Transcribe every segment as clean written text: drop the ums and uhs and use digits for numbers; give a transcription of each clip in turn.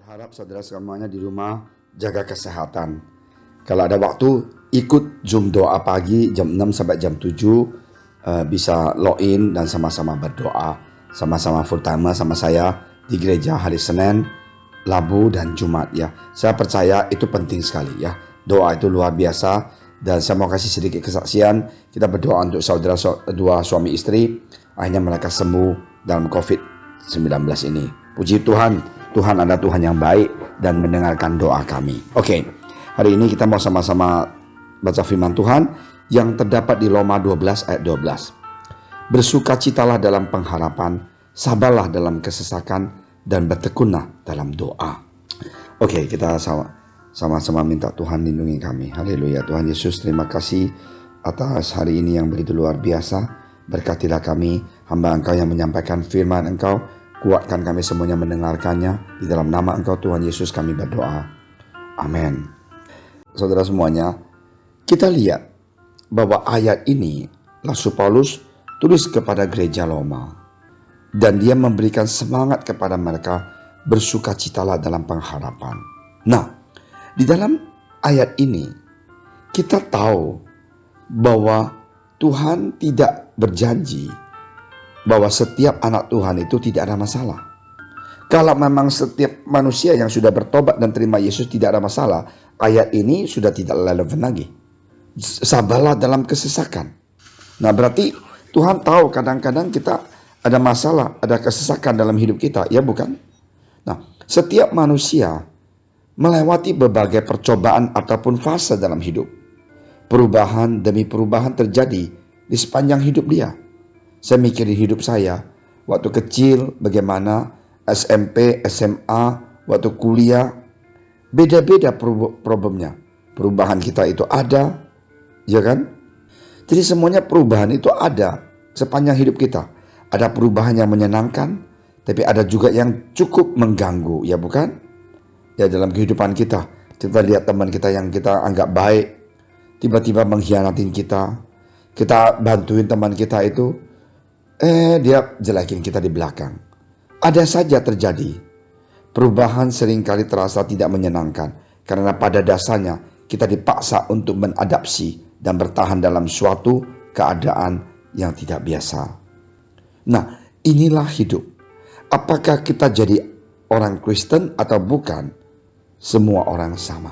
Harap saudara semuanya di rumah jaga kesehatan. Kalau ada waktu, ikut Zoom doa pagi jam 6 sampai jam 7. Bisa login dan sama-sama berdoa. Sama-sama full timer sama saya di gereja hari Senin, Rabu dan Jumat ya. Saya percaya itu penting sekali ya. Doa itu luar biasa. Dan saya mau kasih sedikit kesaksian. Kita berdoa untuk saudara dua suami istri. Akhirnya mereka sembuh dalam COVID-19 ini. Puji Tuhan. Tuhan adalah Tuhan yang baik dan mendengarkan doa kami. Oke, hari ini kita mau sama-sama baca firman Tuhan yang terdapat di Roma 12 ayat 12. Bersukacitalah dalam pengharapan, sabarlah dalam kesesakan, dan bertekunlah dalam doa. Oke, kita sama-sama minta Tuhan lindungi kami. Haleluya. Tuhan Yesus, terima kasih atas hari ini yang begitu luar biasa. Berkatilah kami, hamba Engkau yang menyampaikan firman Engkau. Kuatkan kami semuanya mendengarkannya. Di dalam nama Engkau Tuhan Yesus kami berdoa. Amin. Saudara semuanya, kita lihat bahwa ayat ini Rasul Paulus tulis kepada gereja Roma. Dan dia memberikan semangat kepada mereka, bersukacitalah dalam pengharapan. Nah, di dalam ayat ini kita tahu bahwa Tuhan tidak berjanji bahwa setiap anak Tuhan itu tidak ada masalah. Kalau memang setiap manusia yang sudah bertobat dan terima Yesus tidak ada masalah, ayat ini sudah tidak relevan lagi. Sabarlah dalam kesesakan. Nah, berarti Tuhan tahu kadang-kadang kita ada masalah, ada kesesakan dalam hidup kita, ya bukan? Nah, setiap manusia melewati berbagai percobaan ataupun fase dalam hidup. Perubahan demi perubahan terjadi di sepanjang hidup dia. Saya mikirin hidup saya, waktu kecil bagaimana, SMP, SMA, waktu kuliah, beda-beda problemnya. Perubahan kita itu ada, ya kan? Jadi semuanya perubahan itu ada sepanjang hidup kita. Ada perubahan yang menyenangkan, tapi ada juga yang cukup mengganggu, ya bukan? Ya dalam kehidupan kita, kita lihat teman kita yang kita anggap baik, tiba-tiba mengkhianatin kita. Kita bantuin teman kita itu, dia jelekin kita di belakang. Ada saja terjadi. Perubahan seringkali terasa tidak menyenangkan karena pada dasarnya kita dipaksa untuk mengadaptasi dan bertahan dalam suatu keadaan yang tidak biasa. Nah, inilah hidup. Apakah kita jadi orang Kristen atau bukan? Semua orang sama.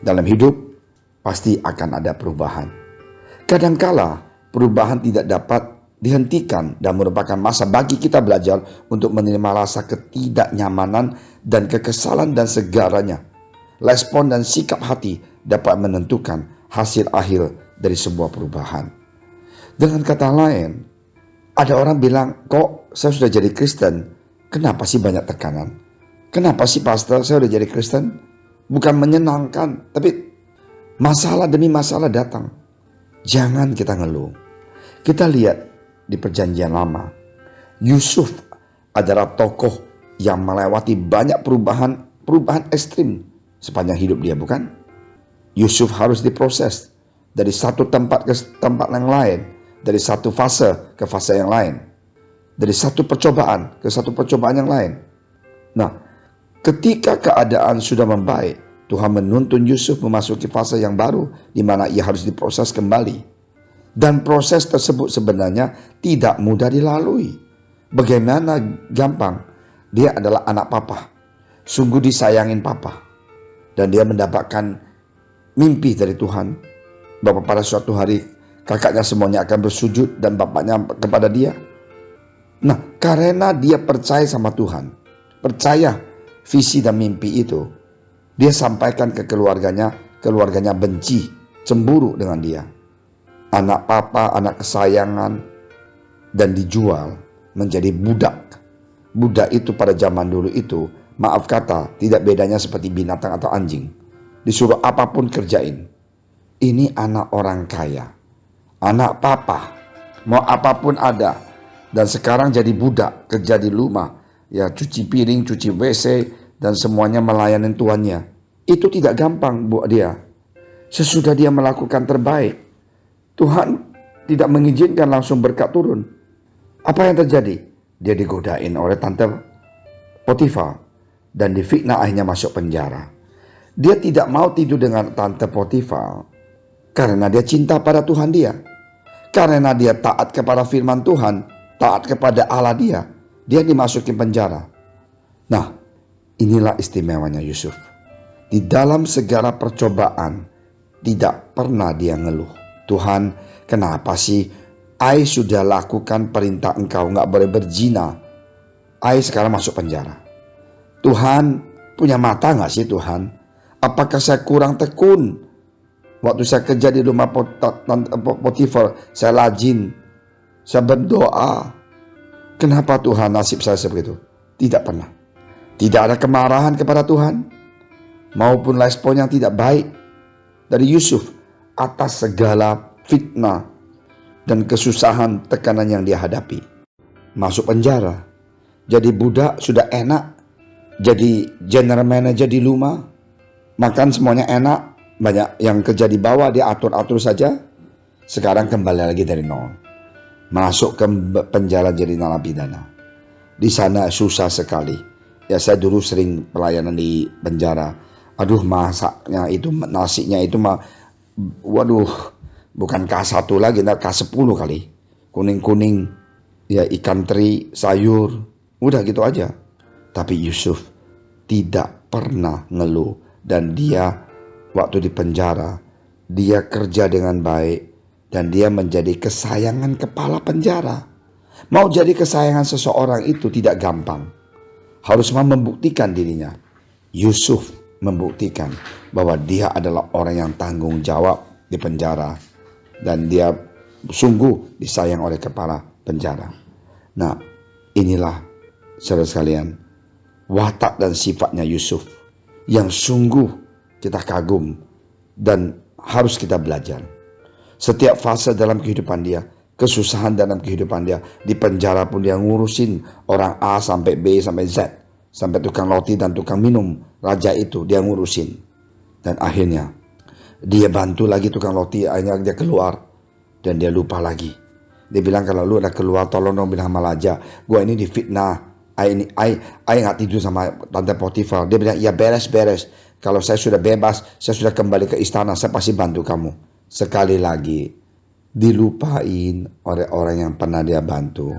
Dalam hidup pasti akan ada perubahan. Kadangkala perubahan tidak dapat dihentikan dan merupakan masa bagi kita belajar untuk menerima rasa ketidaknyamanan dan kekesalan dan segaranya. Respon dan sikap hati dapat menentukan hasil akhir dari sebuah perubahan. Dengan kata lain, ada orang bilang, kok saya sudah jadi Kristen, kenapa sih banyak tekanan? Kenapa sih pastor saya sudah jadi Kristen? Bukan menyenangkan, tapi masalah demi masalah datang. Jangan kita ngeluh. Kita lihat di perjanjian lama, Yusuf adalah tokoh yang melewati banyak perubahan ekstrim sepanjang hidup dia, bukan? Yusuf harus diproses dari satu tempat ke tempat yang lain, dari satu fase ke fase yang lain, dari satu percobaan ke satu percobaan yang lain. Nah, ketika keadaan sudah membaik, Tuhan menuntun Yusuf memasuki fase yang baru di mana ia harus diproses kembali. Dan proses tersebut sebenarnya tidak mudah dilalui. Bagaimana gampang? Dia adalah anak papa. Sungguh disayangin papa. Dan dia mendapatkan mimpi dari Tuhan. Bahwa pada suatu hari kakaknya semuanya akan bersujud dan bapaknya kepada dia. Nah, karena dia percaya sama Tuhan, percaya visi dan mimpi itu, dia sampaikan ke keluarganya benci, cemburu dengan dia. Anak papa, anak kesayangan, dan dijual menjadi budak. Budak itu pada zaman dulu itu, maaf kata, tidak bedanya seperti binatang atau anjing. Disuruh apapun kerjain. Ini anak orang kaya, anak papa, mau apapun ada. Dan sekarang jadi budak, kerja di rumah, ya cuci piring, cuci WC, dan semuanya melayani tuannya. Itu tidak gampang buat dia. Sesudah dia melakukan terbaik, Tuhan tidak mengizinkan langsung berkat turun. Apa yang terjadi? Dia digodain oleh tante Potifar. dan difitnah akhirnya masuk penjara. Dia tidak mau tidur dengan tante Potifar karena dia cinta pada Tuhan dia. Karena dia taat kepada firman Tuhan, taat kepada Allah dia dimasukin penjara. Nah, inilah istimewanya Yusuf. Di dalam segala percobaan, tidak pernah dia ngeluh. Tuhan, kenapa sih I sudah lakukan perintah engkau, gak boleh berzina, I sekarang masuk penjara. Tuhan, punya mata gak sih Tuhan? Apakah saya kurang tekun? Waktu saya kerja di rumah Potifar, saya rajin, saya berdoa. Kenapa Tuhan nasib saya seperti itu? Tidak pernah. Tidak ada kemarahan kepada Tuhan, maupun respon yang tidak baik dari Yusuf atas segala fitnah dan kesusahan, tekanan yang dia hadapi. Masuk penjara, jadi budak sudah enak, jadi general manager di rumah, makan semuanya enak, banyak yang kerja di bawah dia atur-atur saja. Sekarang kembali lagi dari nol, masuk ke penjara jadi narapidana. Di sana susah sekali. Ya, saya dulu sering pelayanan di penjara. Aduh, masaknya itu, nasinya itu waduh, bukan K1 lagi, K10 kali. Kuning-kuning, ya ikan teri, sayur, udah gitu aja. Tapi Yusuf tidak pernah ngeluh, dan dia waktu di penjara, dia kerja dengan baik, dan dia menjadi kesayangan kepala penjara. Mau jadi kesayangan seseorang itu tidak gampang. Harus membuktikan dirinya. Yusuf membuktikan bahwa dia adalah orang yang tanggung jawab di penjara, dan dia sungguh disayang oleh kepala penjara. Nah, inilah saudara sekalian, watak dan sifatnya Yusuf yang sungguh kita kagum dan harus kita belajar. Setiap fase dalam kehidupan dia, kesusahan dalam kehidupan dia, di penjara pun dia ngurusin orang A sampai B sampai Z, sampai tukang roti dan tukang minum, raja itu dia ngurusin. Dan akhirnya dia bantu lagi tukang roti, akhirnya dia keluar dan dia lupa lagi. Dia bilang, kalau lu udah keluar tolong dong bilang sama raja, gua ini difitnah, I nggak tidur sama tante Potifar. Dia bilang, ya beres. Kalau saya sudah bebas, saya sudah kembali ke istana, saya pasti bantu kamu. Sekali lagi dilupain oleh orang yang pernah dia bantu.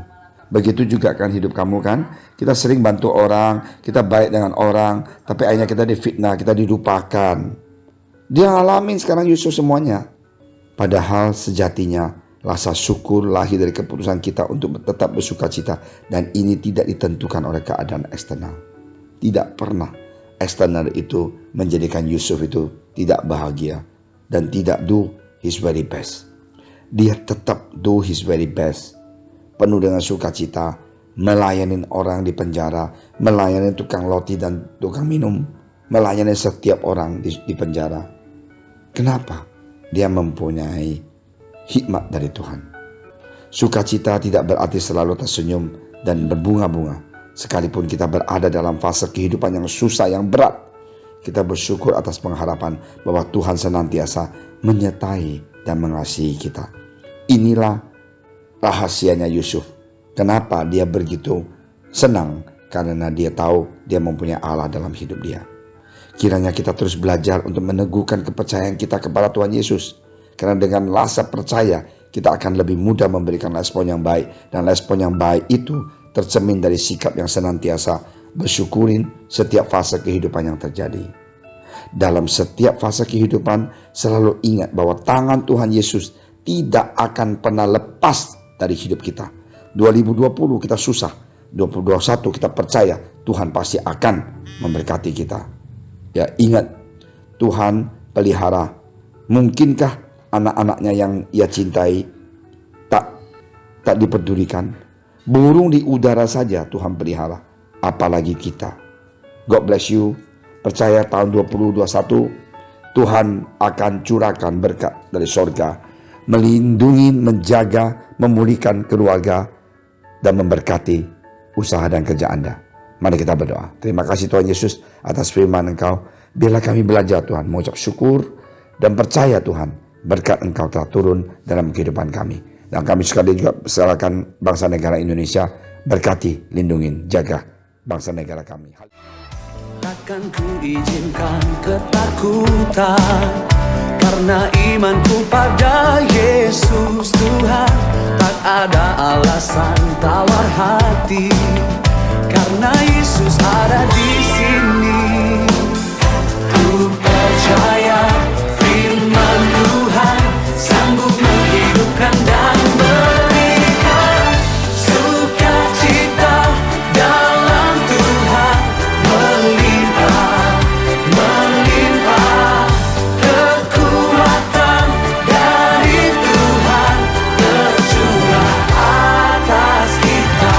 Begitu juga kan hidup kamu kan? Kita sering bantu orang, kita baik dengan orang, tapi akhirnya kita difitnah, kita dilupakan. Dia ngalamin sekarang Yusuf semuanya. Padahal sejatinya rasa syukur lahir dari keputusan kita untuk tetap bersuka cita, dan ini tidak ditentukan oleh keadaan eksternal. Tidak pernah eksternal itu menjadikan Yusuf itu tidak bahagia dan tidak do his very best. Dia tetap do his very best, penuh dengan sukacita, melayani orang di penjara, melayani tukang roti dan tukang minum, melayani setiap orang di penjara. Kenapa? Dia mempunyai hikmat dari Tuhan. Sukacita tidak berarti selalu tersenyum dan berbunga-bunga. Sekalipun kita berada dalam fase kehidupan yang susah, yang berat, kita bersyukur atas pengharapan bahwa Tuhan senantiasa menyertai dan mengasihi kita. Inilah rahasianya Yusuf. Kenapa dia begitu senang? Karena dia tahu dia mempunyai Allah dalam hidup dia. Kiranya kita terus belajar untuk meneguhkan kepercayaan kita kepada Tuhan Yesus. Karena dengan rasa percaya, kita akan lebih mudah memberikan respon yang baik. Dan respon yang baik itu tercermin dari sikap yang senantiasa bersyukurin setiap fase kehidupan yang terjadi. Dalam setiap fase kehidupan, selalu ingat bahwa tangan Tuhan Yesus tidak akan pernah lepas dari hidup kita. 2020 kita susah, 2021 kita percaya Tuhan pasti akan memberkati kita. Ya, ingat, Tuhan pelihara. Mungkinkah anak-anaknya yang ia cintai tak dipedulikan? Burung di udara saja Tuhan pelihara, apalagi kita. God bless you. Percaya tahun 2021 Tuhan akan curahkan berkat dari sorga, melindungi, menjaga, memulihkan keluarga, dan memberkati usaha dan kerja Anda. Mari kita berdoa. Terima kasih Tuhan Yesus atas firman Engkau. Biarlah kami belajar Tuhan, mengucap syukur dan percaya Tuhan, berkat Engkau telah turun dalam kehidupan kami. Dan kami sekali juga serahkan bangsa negara Indonesia, berkati, lindungi, jaga bangsa negara kami. Takkan ku izinkan ketakutan, karena imanku pada Yesus Tuhan. Tak ada alasan tawar hati, karena Yesus ada di sini. Ku percaya firman Tuhan sanggup menghidupkan dan berikan sukacita dalam Tuhan, melimpah, melimpah kekuatan dari Tuhan tercurah atas kita.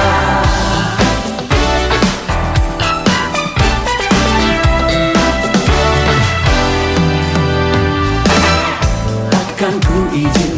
Takkan ku izinkan